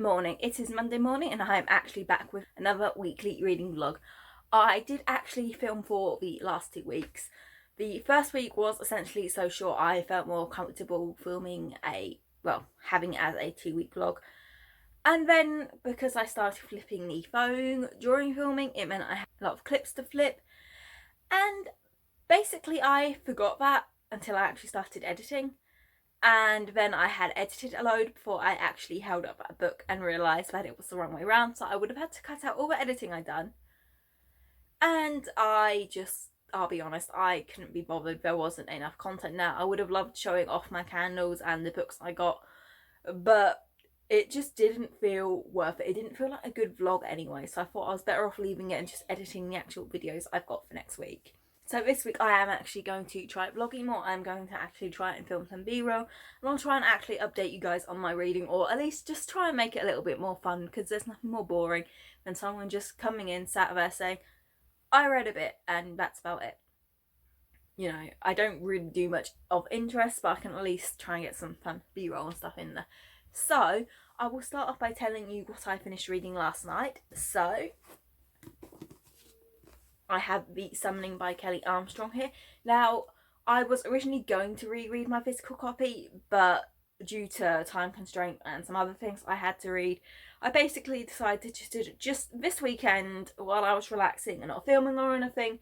morning. It is Monday morning and I am actually back with another weekly reading vlog. I did actually film for the last 2 weeks. The first week was essentially so short I felt more comfortable filming having it as a 2-week vlog. And then because I started flipping the phone during filming, it meant I had a lot of clips to flip. And basically I forgot that until I actually started editing. And then I had edited a load before I actually held up a book and realised that it was the wrong way around, so I would have had to cut out all the editing I'd done. And I'll be honest, I couldn't be bothered. There wasn't enough content now. I would have loved showing off my candles and the books I got, but it just didn't feel worth it. It didn't feel like a good vlog anyway, so I thought I was better off leaving it and just editing the actual videos I've got for next week. So this week I am actually going to try vlogging more. I'm going to actually try and film some B-roll, and I'll try and actually update you guys on my reading, or at least just try and make it a little bit more fun, because there's nothing more boring than someone just coming in, sat there saying, I read a bit, and that's about it. You know, I don't really do much of interest, but I can at least try and get some fun B-roll and stuff in there. So I will start off by telling you what I finished reading last night. So I have The Summoning by Kelly Armstrong here. Now, I was originally going to reread my physical copy, but due to time constraint and some other things I had to read, I basically decided to just this weekend, while I was relaxing and not filming or anything,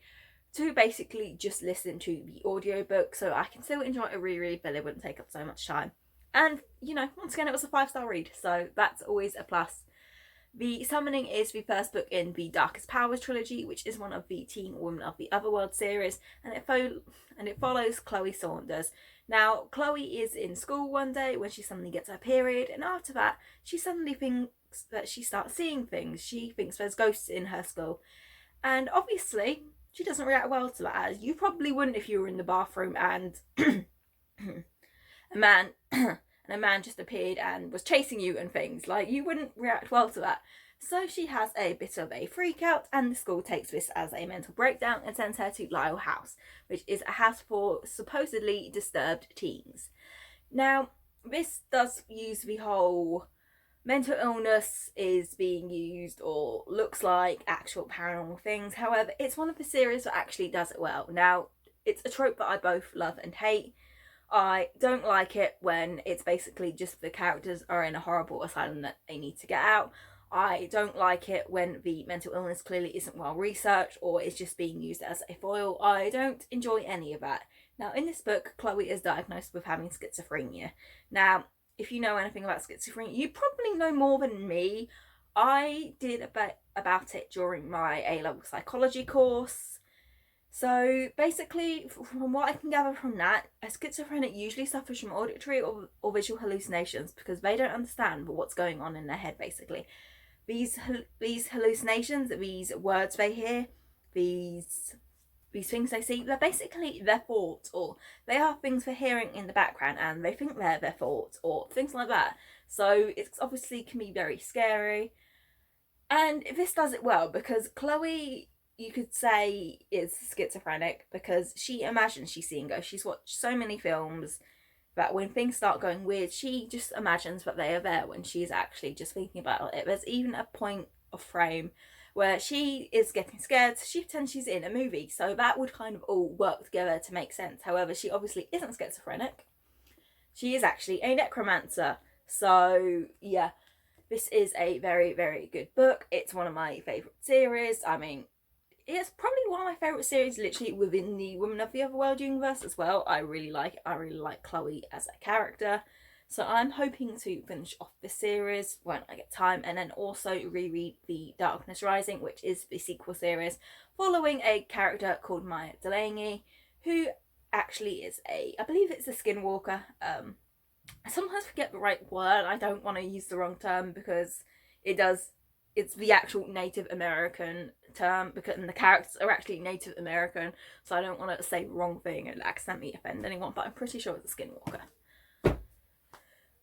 to basically just listen to the audiobook so I can still enjoy a reread, but it wouldn't take up so much time. And, you know, once again, it was a 5-star read, so that's always a plus. The Summoning is the first book in the Darkest Powers trilogy, which is one of the Teen Women of the Otherworld series, and it follows Chloe Saunders. Now, Chloe is in school one day when she suddenly gets her period, and after that, she suddenly thinks that she starts seeing things. She thinks there's ghosts in her school, and obviously, she doesn't react well to that, as you probably wouldn't if you were in the bathroom and a man just appeared and was chasing you and things. Like, you wouldn't react well to that. So she has a bit of a freak out, and the school takes this as a mental breakdown and sends her to Lyle House, which is a house for supposedly disturbed teens. Now, this does use the whole mental illness is being used or looks like actual paranormal things. However, it's one of the series that actually does it well. Now, it's a trope that I both love and hate. I don't like it when it's basically just the characters are in a horrible asylum that they need to get out. I don't like it when the mental illness clearly isn't well researched or is just being used as a foil. I don't enjoy any of that. Now, in this book, Chloe is diagnosed with having schizophrenia. Now, if you know anything about schizophrenia, you probably know more than me. I did a bit about it during my A-level psychology course. So basically, from what I can gather from that, a schizophrenic usually suffers from auditory or visual hallucinations because they don't understand what's going on in their head, basically. These hallucinations, these words they hear, these things they see, they're basically their thoughts, or they are things they're hearing in the background and they think they're their thoughts, or things like that. So it's obviously can be very scary. And this does it well because Chloe, you could say, is schizophrenic because she imagines she's seeing ghosts. She's watched so many films that when things start going weird, she just imagines that they are there when she's actually just thinking about it. There's even a point of frame where she is getting scared, so she pretends she's in a movie. So that would kind of all work together to make sense. However, she obviously isn't schizophrenic. She is actually a necromancer. So, yeah, this is a very, very good book. It's one of my favourite series. I mean, it's probably one of my favourite series literally within the Women of the Otherworld universe as well. I really like it. I really like Chloe as a character. So I'm hoping to finish off this series when I get time, and then also reread The Darkness Rising, which is the sequel series following a character called Maya Delaney, who actually is I believe it's a skinwalker. I sometimes forget the right word. I don't want to use the wrong term because it's the actual Native American term, and the characters are actually Native American, so I don't want to say the wrong thing and accidentally offend anyone, but I'm pretty sure it's a skinwalker.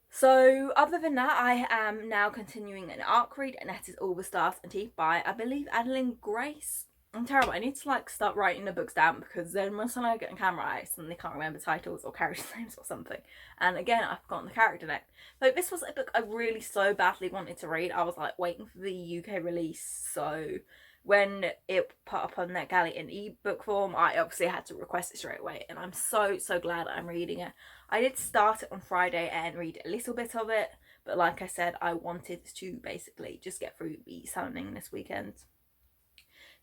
So other than that, I am now continuing an ARC read, and that is All the Stars and Teeth by, I believe, Adeline Grace. I'm terrible. I need to like start writing the books down, because then once I get on camera I suddenly can't remember titles or character names or something. And again, I've forgotten the character name. But this was a book I really so badly wanted to read. I was like waiting for the UK release, so when it put up on NetGalley in ebook form, I obviously had to request it straight away, and I'm so glad I'm reading it. I did start it on Friday and read a little bit of it, but like I said, I wanted to basically just get through the summoning this weekend.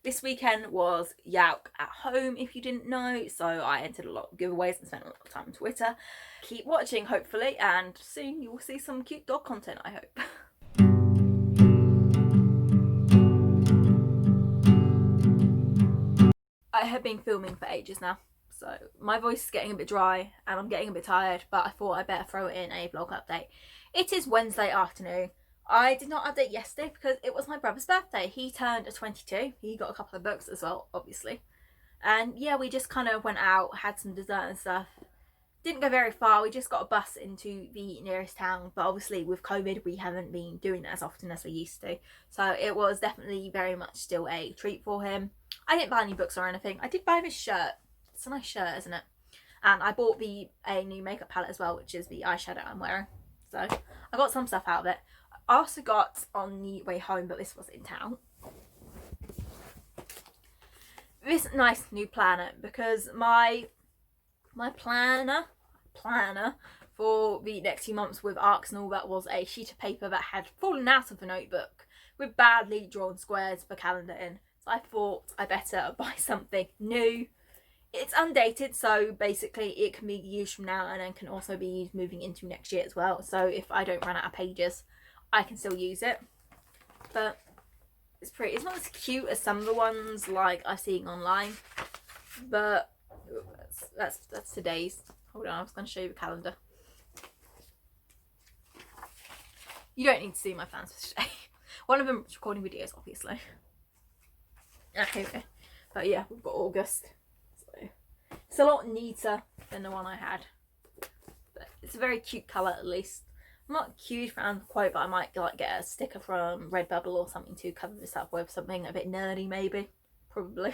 This weekend was Yauk at home, if you didn't know, so I entered a lot of giveaways and spent a lot of time on Twitter. Keep watching, hopefully, and soon you will see some cute dog content, I hope. I have been filming for ages now, so my voice is getting a bit dry and I'm getting a bit tired, but I thought I'd better throw in a vlog update. It is Wednesday afternoon. I did not update yesterday because it was my brother's birthday. He turned 22. He got a couple of books as well, obviously. And yeah, we just kind of went out, had some dessert and stuff. Didn't go very far. We just got a bus into the nearest town. But obviously with COVID, we haven't been doing it as often as we used to. So it was definitely very much still a treat for him. I didn't buy any books or anything. I did buy him his shirt. It's a nice shirt, isn't it? And I bought a new makeup palette as well, which is the eyeshadow I'm wearing. So I got some stuff out of it. I also got on the way home, but this was in town, this nice new planner, because my planner for the next few months with arcs and all that was a sheet of paper that had fallen out of the notebook with badly drawn squares for calendar in. So I thought I better buy something new. It's undated, so basically it can be used from now and then can also be used moving into next year as well. So if I don't run out of pages, I can still use it. But it's pretty. It's not as cute as some of the ones like I've seen online, but that's today's. Hold on, I was going to show you the calendar. You don't need to see my plans for today. One of them is recording videos, obviously. Okay, but yeah, we've got August. So it's a lot neater than the one I had, but it's a very cute colour at least. I'm not a huge fan of the quote, but I might like get a sticker from Redbubble or something to cover this up with, something a bit nerdy maybe, probably.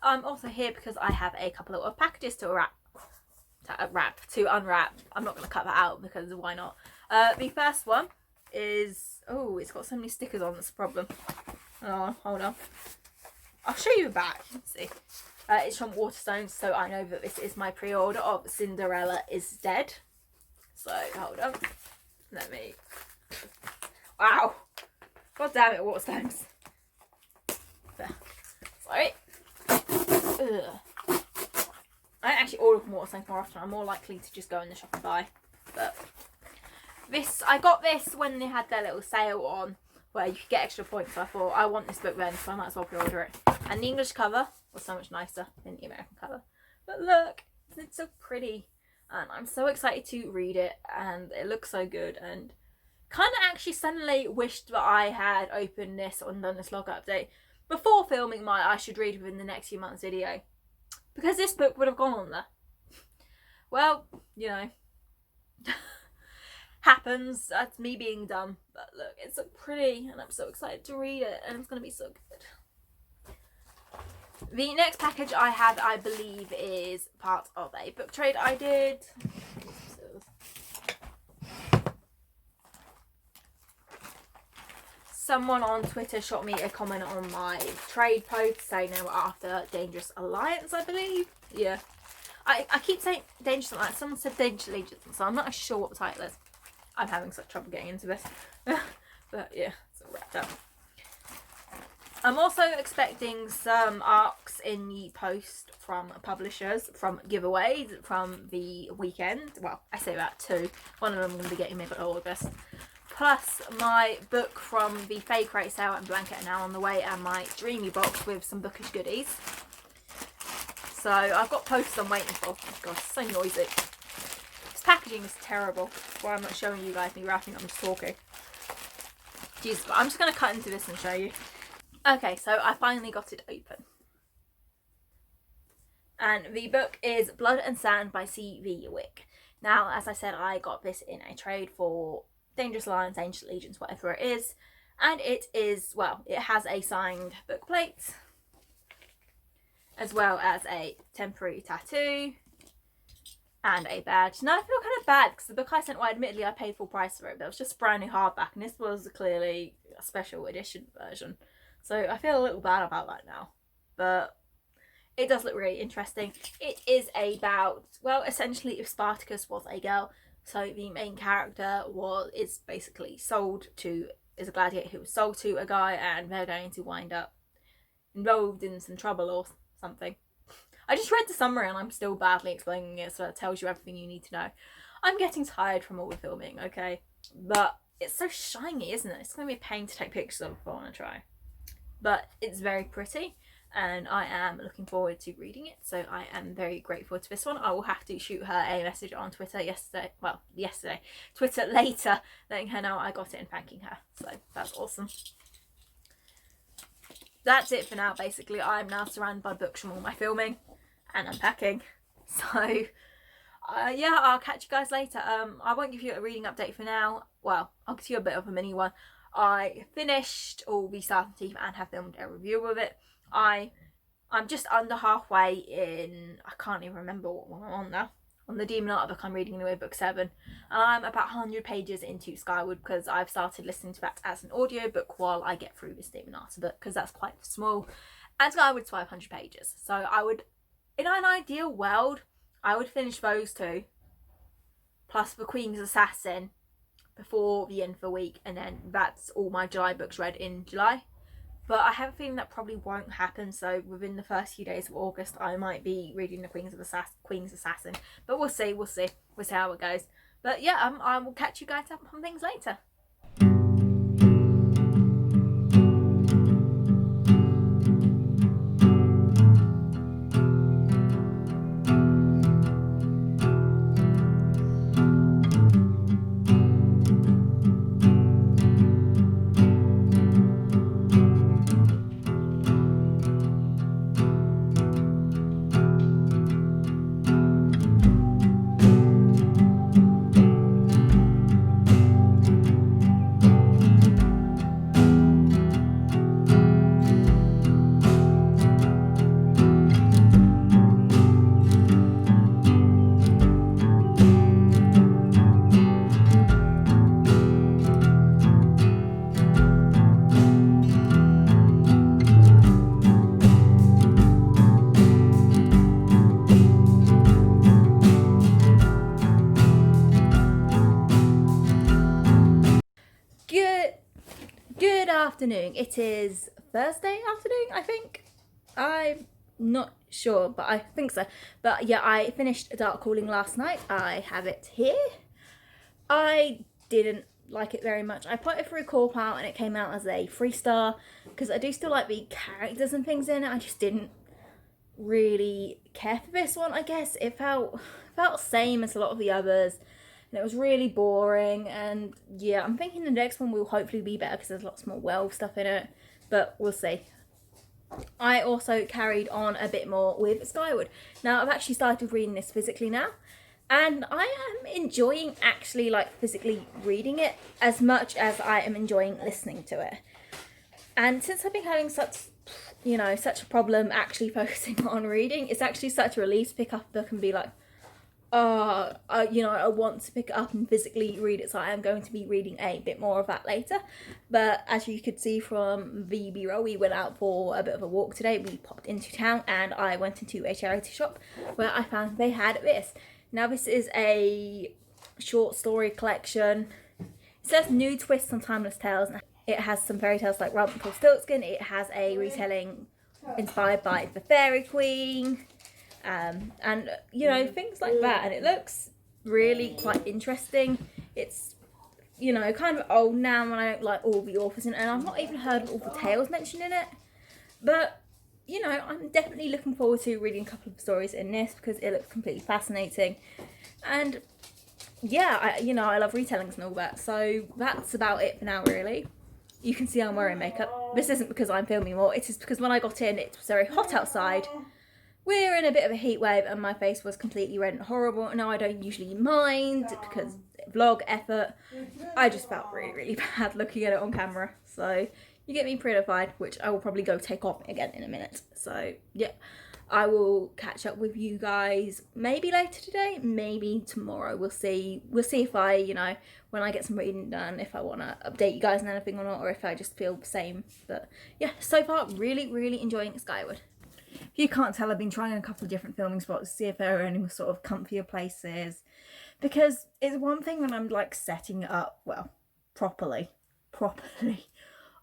I'm also here because I have a couple of packages to unwrap. I'm not going to cut that out because why not? The first one is, oh, it's got so many stickers on, that's a problem. Oh, hold on. I'll show you the back. Let's see. It's from Waterstones, so I know that this is my pre-order of Cinderella is Dead. So, hold on. Let me... Wow. God damn it, Waterstones. There. Sorry. Ugh. I actually order from Waterstones more often. I'm more likely to just go in the shop and buy. But this, I got this when they had their little sale on where you could get extra points. So I thought, I want this book then, so I might as well pre-order it. And the English cover was so much nicer than the American cover. But look, it's so pretty. And I'm so excited to read it, and it looks so good, and kind of actually suddenly wished that I had opened this and done this log update before filming my I should read within the next few months video, because this book would have gone on there. Well, you know, happens, that's me being dumb, but look, it's so pretty and I'm so excited to read it, and it's going to be so good. The next package I had, I believe, is part of a book trade I did. Someone on Twitter shot me a comment on my trade post saying they were after Dangerous Alliance, I believe. Yeah. I keep saying Dangerous Alliance. Someone said Dangerous Allegiance, so I'm not sure what the title is. I'm having such trouble getting into this. But yeah, it's all wrapped up. I'm also expecting some arcs in the post from publishers, from giveaways from the weekend. Well, I say that too. One of them I'm going to be getting mid August. Plus my book from the Fake Rate sale and Blanket are now on the way, and my Dreamy box with some bookish goodies. So I've got posts I'm waiting for. Oh gosh, so noisy. This packaging is terrible. That's why I'm not showing you guys me wrapping, I'm just talking. Jesus, but I'm just going to cut into this and show you. Okay, so I finally got it open. And the book is Blood and Sand by C.V. Wick. Now, as I said, I got this in a trade for Dangerous Alliance, Ancient Legions, whatever it is. And it is, well, it has a signed book plate, as well as a temporary tattoo and a badge. Now I feel kind of bad because the book I sent, well, admittedly I paid full price for it, but it was just a brand new hardback, and this was clearly a special edition version. So I feel a little bad about that now. But it does look really interesting. It is about, well, essentially if Spartacus was a girl, so the main character is basically is a gladiator who was sold to a guy, and they're going to wind up involved in some trouble or something. I just read the summary and I'm still badly explaining it, so that tells you everything you need to know. I'm getting tired from all the filming, okay? But it's so shiny, isn't it? It's going to be a pain to take pictures of if I want to try. But it's very pretty, and I am looking forward to reading it, so I am very grateful to this one. I will have to shoot her a message on Twitter Twitter later, letting her know I got it and thanking her. So that's awesome. That's it for now, basically. I'm now surrounded by books from all my filming and unpacking. So, yeah, I'll catch you guys later. I won't give you a reading update for now. Well, I'll give you a bit of a mini one. I finished all the Stars and Teeth and have filmed a review of it. I'm just under halfway in, I can't even remember what one I'm on now. On the Demon Art book I'm reading anyway, book 7. And I'm about 100 pages into Skyward because I've started listening to that as an audiobook while I get through this Demon Art book, because that's quite small. And Skyward's 500 pages. So I would, in an ideal world, I would finish those two, plus the Queen's Assassin, before the end of the week, and then that's all my July books read in July. But I have a feeling that probably won't happen, so within the first few days of August I might be reading the Queen's Assassin. But we'll see how it goes. But yeah, I will catch you guys up on things later. Good afternoon. It is Thursday afternoon, I think. I'm not sure, but I think so. But yeah, I finished Dark Calling last night. I have it here. I didn't like it very much. I put it through Corpout and it came out as a 3-star because I do still like the characters and things in it. I just didn't really care for this one, I guess. It felt same as a lot of the others. And it was really boring, and yeah, I'm thinking the next one will hopefully be better because there's lots more world stuff in it, but we'll see. I also carried on a bit more with Skyward. Now, I've actually started reading this physically now, and I am enjoying actually physically reading it as much as I am enjoying listening to it. And since I've been having such a problem actually focusing on reading, it's actually such a relief to pick up a book and be like, I want to pick it up and physically read it, so I am going to be reading a bit more of that later. But as you could see from the B-roll, we went out for a bit of a walk today. We popped into town and I went into a charity shop where I found they had this. Now, this is a short story collection. It says New Twists on Timeless Tales. It has some fairy tales like Rumpelstiltskin. It has a retelling inspired by the Fairy Queen. And things like that, and it looks really quite interesting. It's kind of old now, and I don't like all the authors in it, and I've not even heard of all the tales mentioned in it, but I'm definitely looking forward to reading a couple of stories in this because it looks completely fascinating. And yeah, I love retellings and all that, so that's about it for now, really. You can see I'm wearing makeup. This isn't because I'm filming more, it is because when I got in it was very hot outside. We're in a bit of a heat wave and my face was completely red and horrible. Now, I don't usually mind because vlog effort. I just felt really, really bad looking at it on camera. So you get me prettified, which I will probably go take off again in a minute. So yeah, I will catch up with you guys maybe later today, maybe tomorrow. We'll see if I, you know, when I get some reading done, if I want to update you guys on anything or not, or if I just feel the same. But yeah, so far really enjoying Skyward. If you can't tell, I've been trying a couple of different filming spots to see if there are any sort of comfier places, because it's one thing when I'm like setting it up, well, properly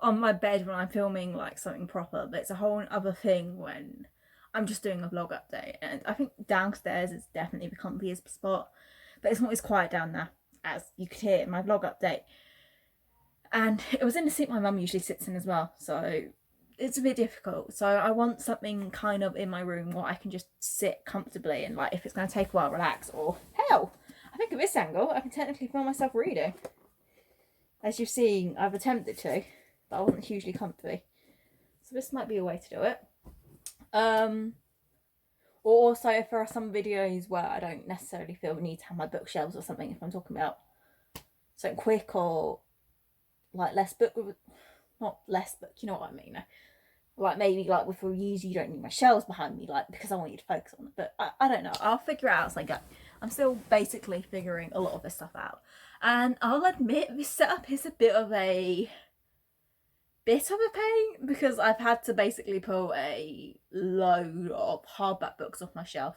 on my bed when I'm filming like something proper, but it's a whole other thing when I'm just doing a vlog update. And I think downstairs is definitely the comfiest spot, but it's not as quiet down there, as you could hear in my vlog update. And it was in the seat my mum usually sits in as well, so it's a bit difficult. So I want something kind of in my room where I can just sit comfortably and, like, if it's going to take a while, relax. Or hell, I think at this angle I can technically film myself reading. As you've seen, I've attempted to, but I wasn't hugely comfy. So this might be a way to do it. Or also, if there are some videos where I don't necessarily feel the need to have my bookshelves or something, if I'm talking about something quick or like less book, not less book, you know what I mean. Like maybe like with reviews, you don't need my shelves behind me, like, because I want you to focus on it. But I don't know, I'll figure it out as I go. I'm still basically figuring a lot of this stuff out. And I'll admit, this setup is a bit of a pain, because I've had to basically pull a load of hardback books off my shelf.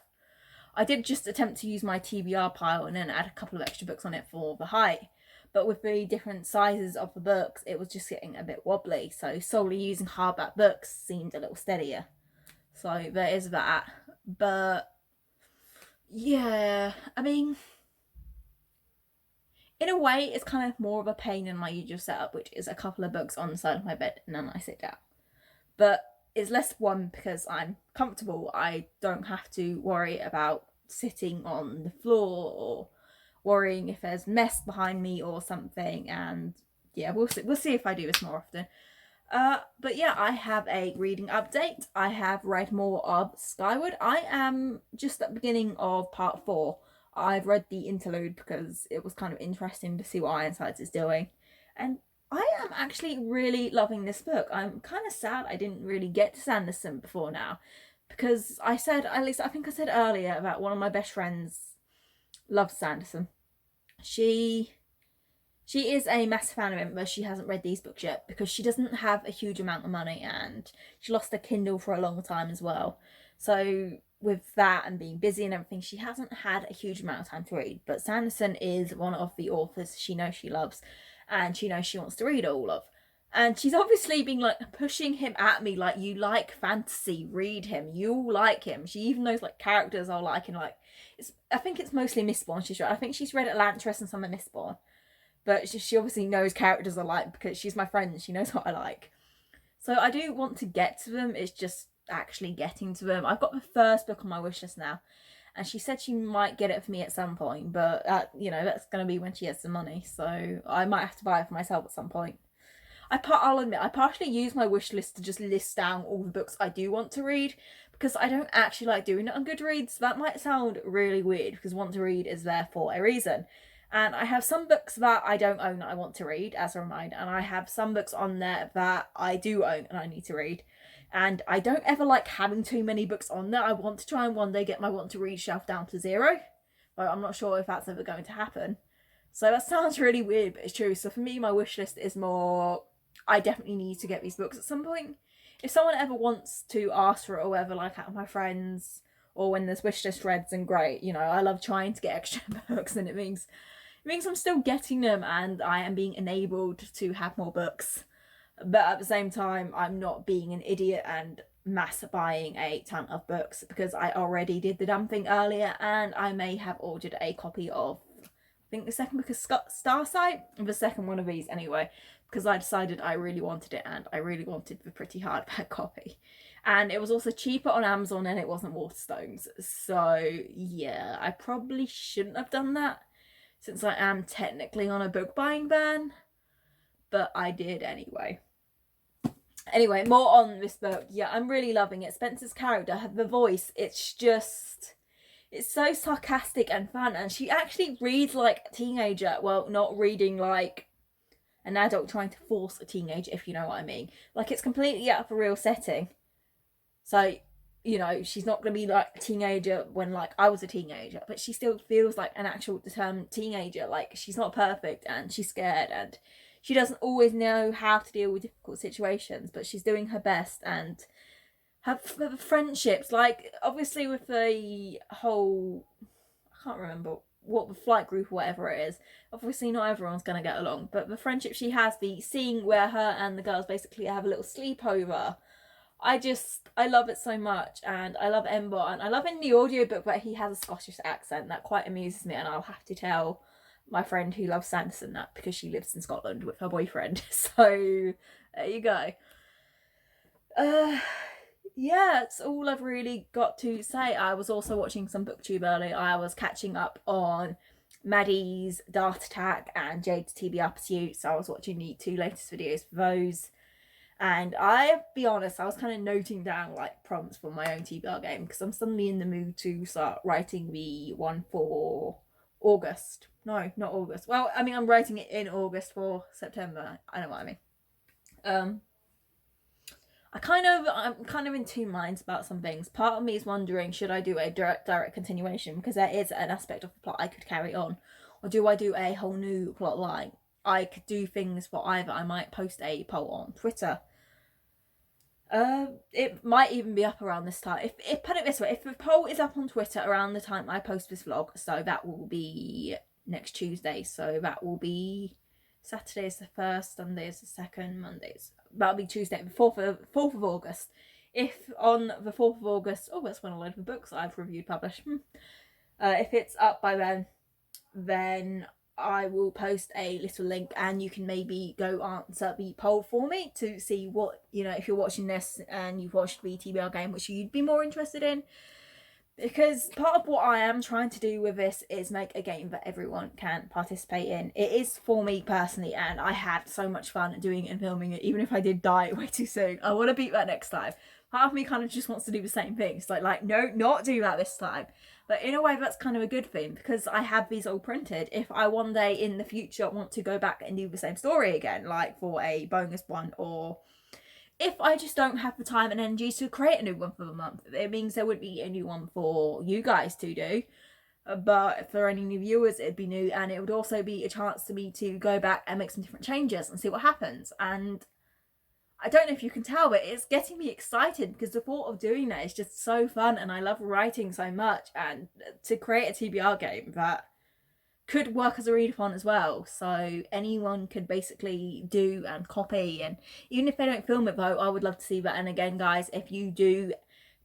I did just attempt to use my TBR pile and then add a couple of extra books on it for the height, but with the different sizes of the books, it was just getting a bit wobbly, so solely using hardback books seemed a little steadier. So there is that. But yeah, I mean, in a way, it's kind of more of a pain in my usual setup, which is a couple of books on the side of my bed and then I sit down. But it's less one because I'm comfortable. I don't have to worry about sitting on the floor or worrying if there's mess behind me or something. And yeah, we'll see if I do this more often. But yeah, I have a reading update. I have read more of Skyward. I am just at the beginning of part 4. I've read the interlude because it was kind of interesting to see what Ironsides is doing. And I am actually really loving this book. I'm kind of sad I didn't really get to Sanderson before now, because I said, at least I think I said earlier, about one of my best friends loves Sanderson. She is a massive fan of him, but she hasn't read these books yet because she doesn't have a huge amount of money, and she lost her Kindle for a long time as well. So with that and being busy and everything, she hasn't had a huge amount of time to read. But Sanderson is one of the authors she knows she loves and she knows she wants to read all of. And she's obviously been like pushing him at me, like, you like fantasy, read him, you'll like him. She even knows like characters I'll like, and like, I think it's mostly Mistborn she's read. I think she's read Elantris and some of Mistborn. But she obviously knows characters I like because she's my friend and she knows what I like. So I do want to get to them, it's just actually getting to them. I've got the first book on my wish list now, and she said she might get it for me at some point, but you know, that's going to be when she gets the money, so I might have to buy it for myself at some point. I'll admit, I partially use my wish list to just list down all the books I do want to read, because I don't actually like doing it on Goodreads. That might sound really weird, because want to read is there for a reason. And I have some books that I don't own that I want to read, as a reminder, and I have some books on there that I do own and I need to read. And I don't ever like having too many books on there. I want to try and one day get my want to read shelf down to 0, but I'm not sure if that's ever going to happen. So that sounds really weird, but it's true. So for me, my wish list is more, I definitely need to get these books at some point. If someone ever wants to ask for it or whatever, like out of my friends, or when there's wish list reads, and great, you know, I love trying to get extra books, and it means I'm still getting them and I am being enabled to have more books. But at the same time, I'm not being an idiot and mass buying a ton of books, because I already did the dumb thing earlier, and I may have ordered a copy of, I think, the second book of Starsight, the second one of these anyway, because I decided I really wanted it, and I really wanted the pretty hardback copy. And it was also cheaper on Amazon and it wasn't Waterstones. So yeah, I probably shouldn't have done that, since I am technically on a book buying ban, but I did anyway. Anyway, more on this book. Yeah, I'm really loving it. Spencer's character, the voice, it's so sarcastic and fun, and she actually reads like a teenager. Well, not reading like an adult trying to force a teenager, if you know what I mean. Like, it's completely out of a real setting. So, you know, she's not going to be like a teenager when, like, I was a teenager, but she still feels like an actual determined teenager. Like, she's not perfect and she's scared and she doesn't always know how to deal with difficult situations, but she's doing her best. And her friendships, like, obviously with the whole, I can't remember what the flight group or whatever it is, obviously not everyone's going to get along, but the friendship she has, the seeing where her and the girls basically have a little sleepover, I love it so much. And I love Ember, and I love in the audiobook that he has a Scottish accent. That quite amuses me, and I'll have to tell my friend who loves Sanderson that, because she lives in Scotland with her boyfriend. So there you go. Yeah, that's all I've really got to say. I was also watching some booktube earlier. I was catching up on Maddie's Dart Attack and Jade's TBR Pursuit, so I was watching the 2 latest videos for those. And I'll be honest, I was kind of noting down like prompts for my own TBR game, because I'm suddenly in the mood to start writing the one for August. No, not August. Well, I mean, I'm writing it in August for September. I know what I mean. I'm kind of in two minds about some things. Part of me is wondering, should I do a direct continuation, because there is an aspect of the plot I could carry on, or do I do a whole new plot line? I could do things for either. I might post a poll on Twitter. It might even be up around this time. If put it this way, if the poll is up on Twitter around the time I post this vlog, so that will be next Tuesday. So that will be Saturday is the 1st, Sunday is the 2nd, Mondays. That'll be Tuesday, the 4th of August. If on the 4th of August, oh, that's when a load of the books I've reviewed published. If it's up by then I will post a little link, and you can maybe go answer the poll for me to see what, you know, if you're watching this and you've watched the TBR game, which you'd be more interested in. Because part of what I am trying to do with this is make a game that everyone can participate in. It is for me personally, and I had so much fun doing it and filming it, even if I did die way too soon. I want to beat that next time. Part of me kind of just wants to do the same thing. It's like, no, not do that this time. But in a way, that's kind of a good thing, because I have these all printed. If I one day in the future want to go back and do the same story again, like for a bonus one, or if I just don't have the time and energy to create a new one for the month, it means there would be a new one for you guys to do. But for any new viewers, it'd be new, and it would also be a chance for me to go back and make some different changes and see what happens. And I don't know if you can tell, but it's getting me excited, because the thought of doing that is just so fun, and I love writing so much. And to create a TBR game that could work as a readathon as well, so anyone could basically do and copy, and even if they don't film it though, I would love to see that. And again, guys, if you do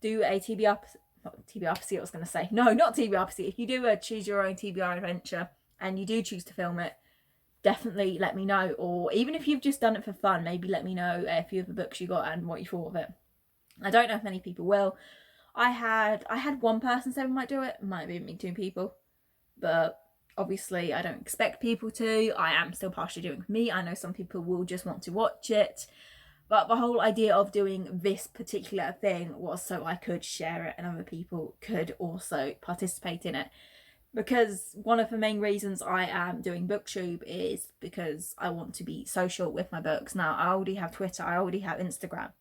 a TBR, not TBR pursuit, I was going to say, no, not TBR pursuit, if you do a choose your own TBR adventure and you do choose to film it, definitely let me know. Or even if you've just done it for fun, maybe let me know a few of the books you got and what you thought of it. I don't know if many people will. I had one person say we might do it. Might be me 2 people, but obviously I don't expect people to. I am still partially doing it with me. I know some people will just want to watch it, but the whole idea of doing this particular thing was so I could share it and other people could also participate in it. Because one of the main reasons I am doing Booktube is because I want to be social with my books. Now, I already have Twitter, I already have Instagram.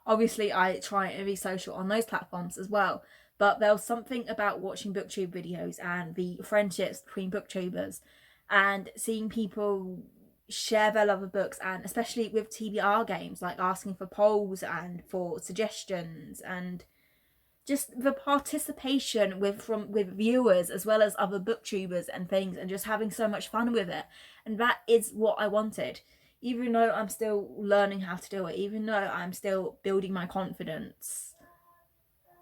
Obviously, I try and be social on those platforms as well. But there was something about watching Booktube videos and the friendships between Booktubers and seeing people share their love of books, and especially with TBR games, like asking for polls and for suggestions, and just the participation with viewers as well as other booktubers and things, and just having so much fun with it. And that is what I wanted. Even though I'm still learning how to do it, even though I'm still building my confidence,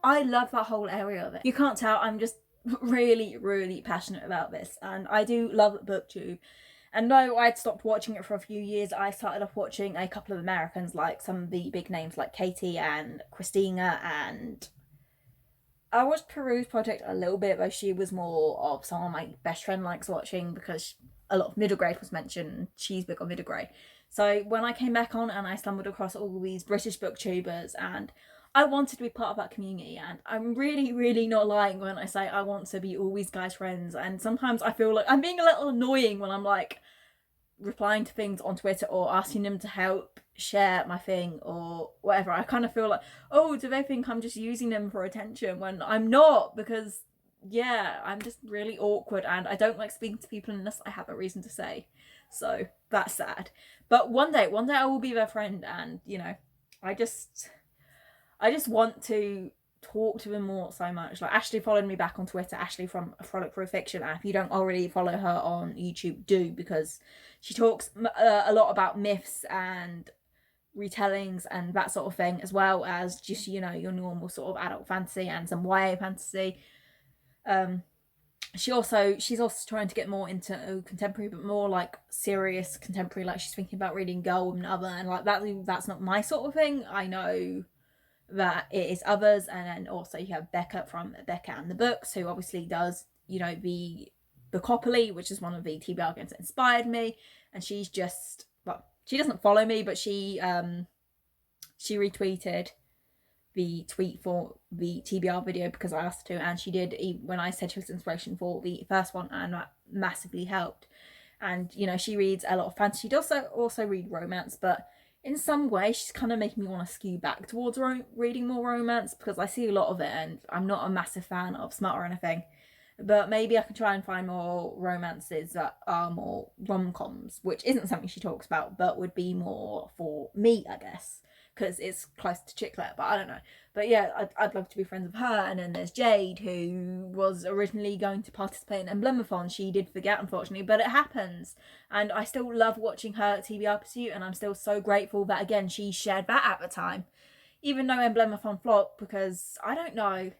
I love that whole area of it. You can't tell, I'm just really, really passionate about this, and I do love Booktube. And though I'd stopped watching it for a few years, I started off watching a couple of Americans, like some of the big names like Katie and Christina, and I watched Peru's Project a little bit, though she was more of someone my best friend likes watching, because a lot of middle grade was mentioned. She's big on middle grade. So when I came back on and I stumbled across all these British booktubers, and I wanted to be part of that community, and I'm really, really not lying when I say I want to be all these guys' friends. And sometimes I feel like I'm being a little annoying when I'm like, replying to things on Twitter or asking them to help share my thing or whatever, I kind of feel like, oh, do they think I'm just using them for attention, when I'm not, because yeah, I'm just really awkward and I don't like speaking to people unless I have a reason to say. So that's sad. But one day I will be their friend, and you know, I just want to talk to them more so much. Like, Ashley followed me back on Twitter, Ashley from Frolic Through Fiction, and if you don't already follow her on YouTube, do, because she talks a lot about myths and retellings and that sort of thing, as well as just, you know, your normal sort of adult fantasy and some YA fantasy. She's also trying to get more into contemporary, but more like serious contemporary. Like, she's thinking about reading Girl with Another, and like that's not my sort of thing. I know that it is others. And then also you have Becca from Becca and the Books, who obviously does, you know, the Bookopoly, which is one of the TBR games that inspired me. And she's just, well, she doesn't follow me, but she retweeted the tweet for the TBR video because I asked her to, and she did when I said she was inspiration for the first one, and that massively helped. And you know, she reads a lot of fantasy. She'd also read romance, but in some way she's kind of making me want to skew back towards reading more romance, because I see a lot of it and I'm not a massive fan of smut or anything. But maybe I can try and find more romances that are more rom-coms, which isn't something she talks about, but would be more for me, I guess, because it's close to chick lit, but I don't know. But yeah, I'd love to be friends with her. And then there's Jade, who was originally going to participate in Emblemathon. She did forget, unfortunately, but it happens. And I still love watching her TBR Pursuit, and I'm still so grateful that, again, she shared that at the time. Even though Emblemathon flopped, because, I don't know,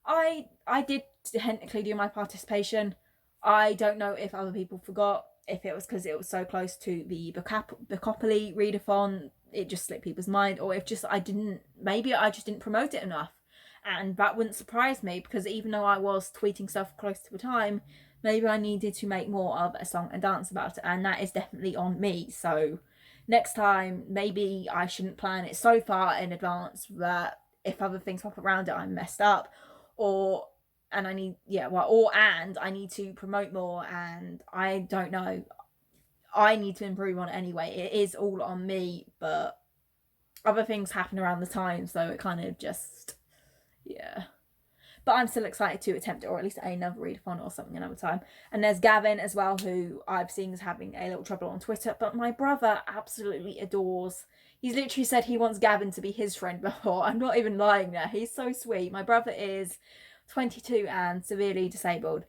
I did technically do my participation. I don't know if other people forgot, if it was because it was so close to the Bookopoly readathon, it just slipped people's mind, or if just maybe I just didn't promote it enough. And that wouldn't surprise me, because even though I was tweeting stuff close to the time, maybe I needed to make more of a song and dance about it, and that is definitely on me. So next time, maybe I shouldn't plan it so far in advance that if other things pop around it, I'm messed up, and I need to promote more, and I don't know, I need to improve on it anyway. It is all on me, but other things happen around the time, so it kind of just, yeah. But I'm still excited to attempt it, or at least another readathon or something another time. And there's Gavin as well, who I've seen as having a little trouble on Twitter, but my brother absolutely adores. He's literally said he wants Gavin to be his friend before. I'm not even lying there. He's so sweet. My brother is 22 and severely disabled.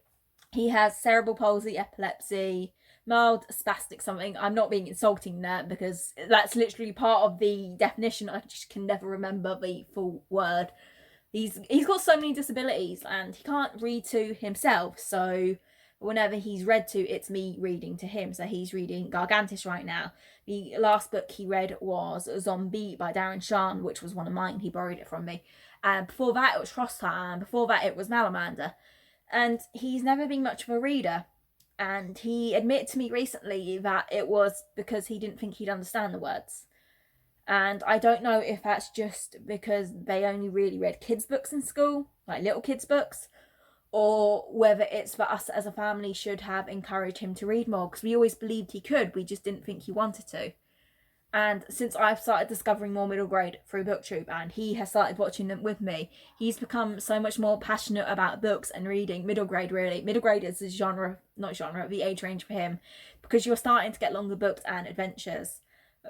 He has cerebral palsy, epilepsy, mild spastic something. I'm not being insulting there, because that's literally part of the definition. I just can never remember the full word. He's got so many disabilities, and he can't read to himself, so whenever he's read to, it's me reading to him. So he's reading Gargantis right now. The last book he read was Zombie by Darren Shan, which was one of mine. He borrowed it from me. And before that it was Frostheart, and before that it was Malamander. And he's never been much of a reader. And he admitted to me recently that it was because he didn't think he'd understand the words. And I don't know if that's just because they only really read kids' books in school, like little kids' books, or whether it's that us as a family should have encouraged him to read more, because we always believed he could, we just didn't think he wanted to. And since I've started discovering more middle grade through Booktube, and he has started watching them with me, he's become so much more passionate about books and reading. Middle grade, really. Middle grade is the age range for him, because you're starting to get longer books and adventures.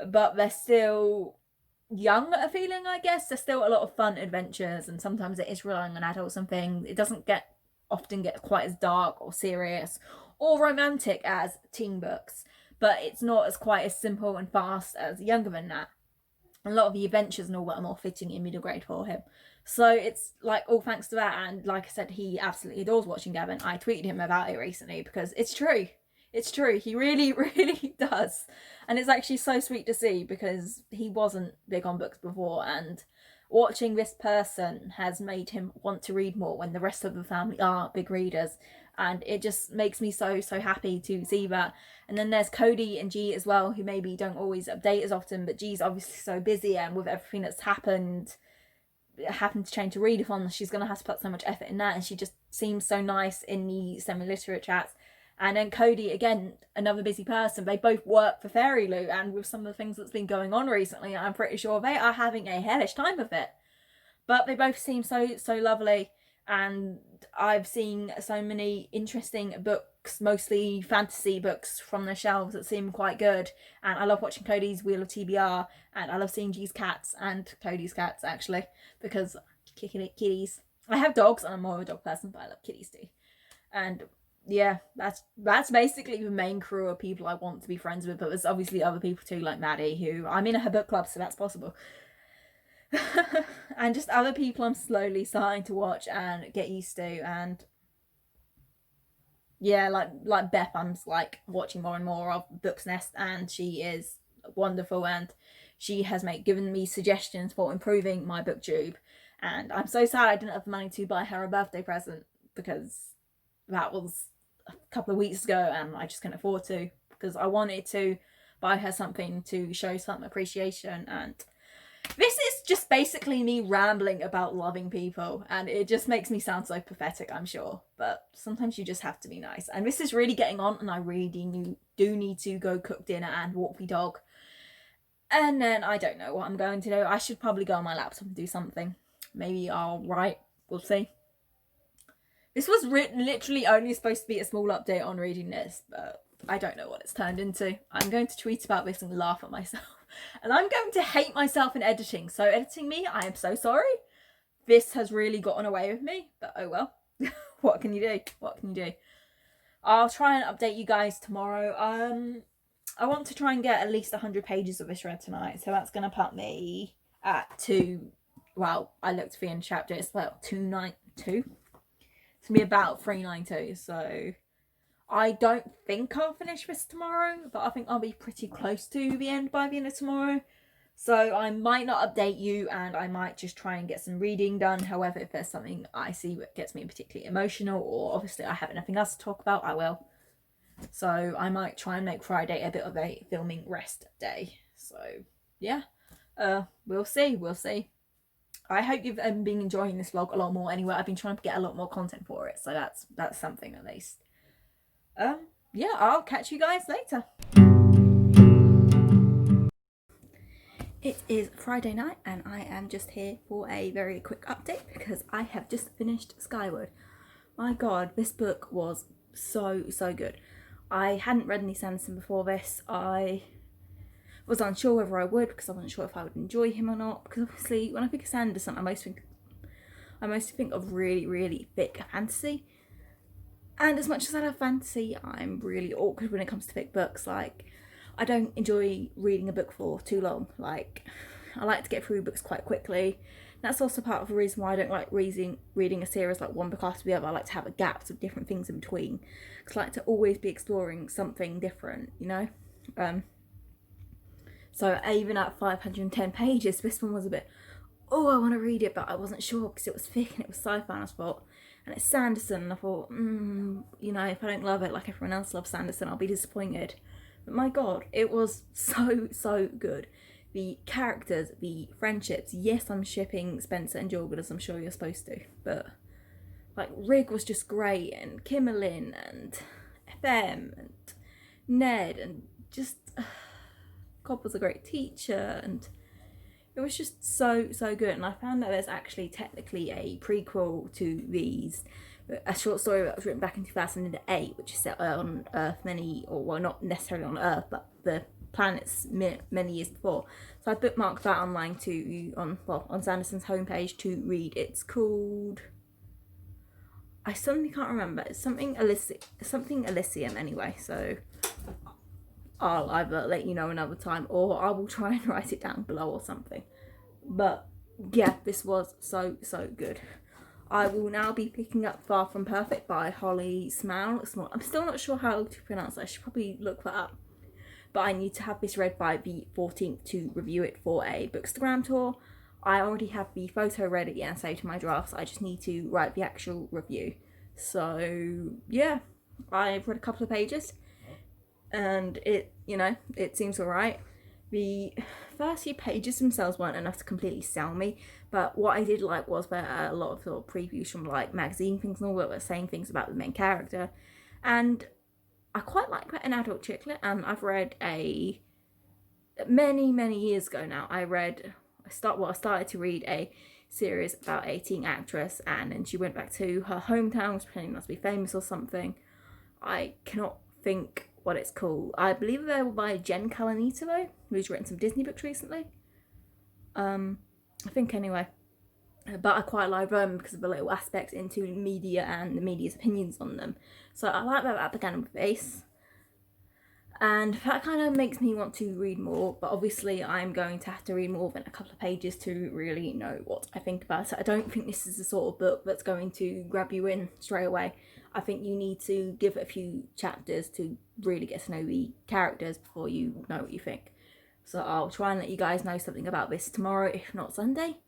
But they're still young at a feeling, I guess. There's still a lot of fun adventures, and sometimes it is relying on adults and things. It doesn't often get quite as dark or serious or romantic as teen books, but it's not quite as simple and fast as younger than that. A lot of the adventures and all that are more fitting in middle grade for him. So it's like all thanks to that. And like I said, he absolutely adores watching Gavin. I tweeted him about it recently because it's true. It's true. He really, really does. And it's actually so sweet to see, because he wasn't big on books before, and watching this person has made him want to read more when the rest of the family are big readers. And it just makes me so, so happy to see that. And then there's Cody and G as well, who maybe don't always update as often, but G's obviously so busy, and with everything that's happened to change to readathon, she's going to have to put so much effort in that, and she just seems so nice in the semi-literate chats. And then Cody, again, another busy person. They both work for Fairy Loot, and with some of the things that's been going on recently, I'm pretty sure they are having a hellish time of it. But they both seem so lovely, and I've seen so many interesting books, mostly fantasy books, from the shelves that seem quite good. And I love watching Cody's Wheel of TBR, and I love seeing G's cats and Cody's cats, actually, because kitties. I have dogs, and I'm more of a dog person, but I love kitties too. And yeah, that's basically the main crew of people I want to be friends with. But there's obviously other people too, like Maddie, who I'm in her book club, so that's possible. And just other people I'm slowly starting to watch and get used to. And yeah, like Beth, I'm like watching more and more of Book's Nest, and she is wonderful, and she has given me suggestions for improving my booktube. And I'm so sad I didn't have the money to buy her a birthday present, because that was a couple of weeks ago and I just couldn't afford to, because I wanted to buy her something to show some appreciation. And this is just basically me rambling about loving people, and it just makes me sound so pathetic, I'm sure, but sometimes you just have to be nice. And this is really getting on, and I really do need to go cook dinner and walk the dog, and then I don't know what I'm going to do. I should probably go on my laptop and do something. Maybe I'll write, we'll see. This was literally only supposed to be a small update on reading this, but I don't know what it's turned into. I'm going to tweet about this and laugh at myself. And I'm going to hate myself in editing. So editing me, I am so sorry. This has really gotten away with me, but oh well. What can you do? What can you do? I'll try and update you guys tomorrow. I want to try and get at least 100 pages of this read tonight. So that's going to put me at I looked for the end chapter. It's about 292. It's going to be about 392. So I don't think I'll finish this tomorrow, but I think I'll be pretty close to the end by the end of tomorrow. So I might not update you, and I might just try and get some reading done. However, if there's something I see that gets me particularly emotional, or obviously I have nothing else to talk about, I will. So I might try and make Friday a bit of a filming rest day. So yeah, we'll see. I hope you've been enjoying this vlog a lot more. Anyway, I've been trying to get a lot more content for it, so that's something at least. Yeah, I'll catch you guys later. It is Friday night, and I am just here for a very quick update because I have just finished Skyward. My god, this book was so good. I hadn't read any Sanderson before this. I was unsure whether I would, because I wasn't sure if I would enjoy him or not, because obviously when I think of Sanderson, I mostly think of really thick fantasy. And as much as I love fantasy, I'm really awkward when it comes to thick books. Like, I don't enjoy reading a book for too long. Like, I like to get through books quite quickly. That's also part of the reason why I don't like reading a series like one book after the other. I like to have gaps of different things in between, because I like to always be exploring something different, you know? So even at 510 pages, this one was a bit, I want to read it, but I wasn't sure because it was thick and it was sci-fi, and I thought, and it's Sanderson, and I thought, you know, if I don't love it like everyone else loves Sanderson, I'll be disappointed. But my god, it was so good. The characters, the friendships. Yes, I'm shipping Spencer and Jorgen, as I'm sure you're supposed to, but like Rig was just great, and Kimmerlin and FM and Ned, and just Cobb was a great teacher, and it was just so good. And I found that there's actually technically a prequel to these, a short story that was written back in 2008, which is set on Earth not necessarily on Earth, but the planets many years before. So I bookmarked that online on Sanderson's homepage to read. It's called, I suddenly can't remember. It's something Elysium anyway. So I'll either let you know another time, or I will try and write it down below or something. But yeah, this was so good. I will now be picking up Far From Perfect by Holly Small. I'm still not sure how to pronounce that. I should probably look that up. But I need to have this read by the 14th to review it for a Bookstagram tour. I already have the photo ready and saved to my drafts. I just need to write the actual review. So yeah, I've read a couple of pages, and it seems alright. The first few pages themselves weren't enough to completely sell me, but what I did like was there are a lot of sort of previews from like magazine things and all that were saying things about the main character, and I quite like an adult chick lit, and I've read many years ago now. I started to read a series about a teen actress, and then she went back to her hometown, was pretending not to be famous or something. I cannot think what it's called. I believe they were by Jen Calanito, though, who's written some Disney books recently. I think anyway. But I quite like them because of the little aspects into media and the media's opinions on them. So I like that began with Ace. And that kind of makes me want to read more, but obviously I'm going to have to read more than a couple of pages to really know what I think about it. I don't think this is the sort of book that's going to grab you in straight away. I think you need to give it a few chapters to really get to know the characters before you know what you think. So I'll try and let you guys know something about this tomorrow, if not Sunday.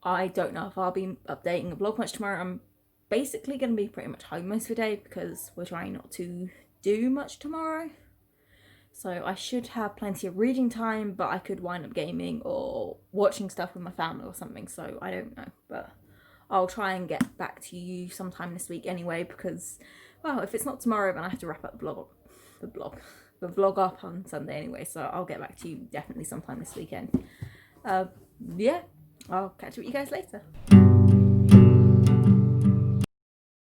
I don't know if I'll be updating a blog much tomorrow. I'm basically going to be pretty much home most of the day because we're trying not to do much tomorrow. So I should have plenty of reading time, but I could wind up gaming or watching stuff with my family or something, so I don't know. But I'll try and get back to you sometime this week anyway, because, well, if it's not tomorrow, then I have to wrap up the vlog up on Sunday anyway, so I'll get back to you definitely sometime this weekend. Yeah, I'll catch up with you guys later.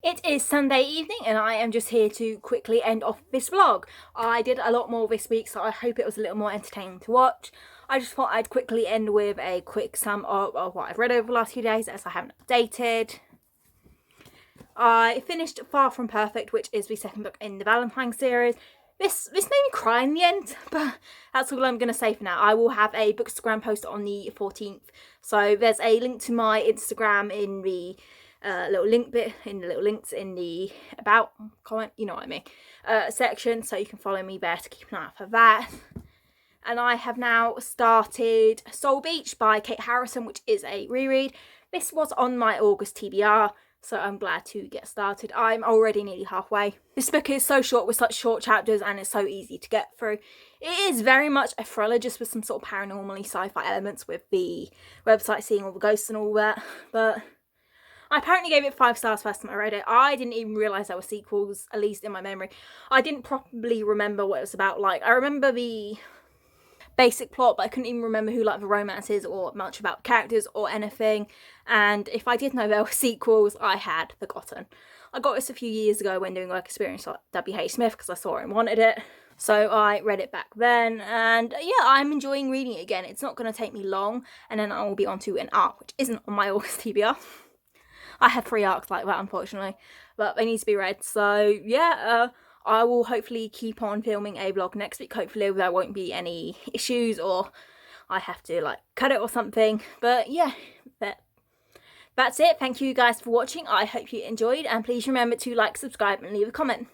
It is Sunday evening and I am just here to quickly end off this vlog. I did a lot more this week, so I hope it was a little more entertaining to watch. I just thought I'd quickly end with a quick sum of what I've read over the last few days, as I haven't updated. I finished Far From Perfect, which is the second book in the Valentine series. This made me cry in the end, but that's all I'm going to say for now. I will have a Bookstagram post on the 14th, so there's a link to my Instagram in the little link bit, in the little links in the about comment, you know what I mean, section, so you can follow me there to keep an eye out for that. And I have now started Soul Beach by Kate Harrison, which is a reread. This was on my August TBR, so I'm glad to get started. I'm already nearly halfway. This book is so short with such short chapters and it's so easy to get through. It is very much a thriller, just with some sort of paranormally sci-fi elements with the website seeing all the ghosts and all that, but I apparently gave it 5 stars first time I read it. I didn't even realise there were sequels, at least in my memory. I didn't properly remember what it was about. Like, I remember the basic plot, but I couldn't even remember who, like, the romance is or much about characters or anything. And if I did know there were sequels, I had forgotten. I got this a few years ago when doing work experience like W.H. Smith because I saw it and wanted it. So I read it back then, and yeah, I'm enjoying reading it again. It's not going to take me long, and then I will be on to an arc, which isn't on my August TBR. I have 3 arcs like that, unfortunately, but they need to be read. So yeah, I will hopefully keep on filming a vlog next week. Hopefully there won't be any issues or I have to like cut it or something. But yeah, that's it. Thank you guys for watching. I hope you enjoyed, and please remember to like, subscribe and leave a comment.